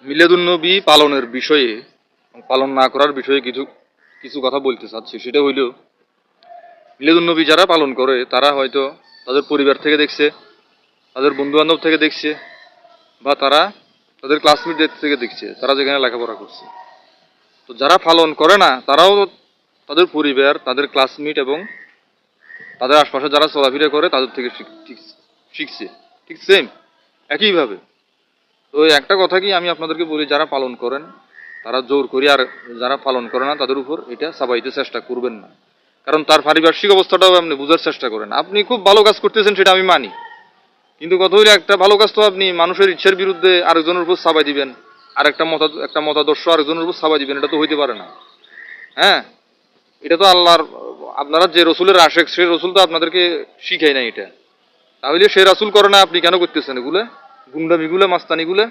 মিলাদুন্নবী পালনের বিষয়ে পালন না করার বিষয়ে কিছু কিছু কথা বলতে চাচ্ছি। সেটা হইল, মিলাদুন্নবী যারা পালন করে তারা হয়তো তাদের পরিবার থেকে দেখছে, তাদের বন্ধু বান্ধব থেকে দেখছে, বা তারা তাদের ক্লাসমেটদের থেকে দেখছে, তারা যেখানে লেখাপড়া করছে। তো যারা পালন করে না তারাও তাদের পরিবার, তাদের ক্লাসমেট এবং তাদের আশপাশে যারা চলাফেরা করে তাদের থেকে শিখছে। ঠিক সেম একইভাবে। তো এই একটা কথা কি আমি আপনাদেরকে বলি, যারা পালন করেন তারা জোর করি, আর যারা পালন করে না তাদের উপর এটা চাপাইতে চেষ্টা করবেন না। কারণ তার পারিপার্শ্বিক অবস্থাটাও আপনি বোঝার চেষ্টা করেন। আপনি খুব ভালো কাজ করতেছেন সেটা আমি মানি, কিন্তু কথা হইলে একটা ভালো কাজ তো আপনি মানুষের ইচ্ছার বিরুদ্ধে আরেকজনের উপর চাপাই দিবেন, আর একটা মতাদর্শ আরেকজনের উপর চাপাই দিবেন, এটা তো হইতে পারে না। হ্যাঁ, এটা তো আল্লাহর, আপনারা যে রসুলের আশেক সে রসুল তো আপনাদেরকে শিখাই না এটা। তাহলে সে রাসূল করে না, আপনি কেন করতেছেন এগুলো গুন্ডামিগুলো মাস্তানিগুলো?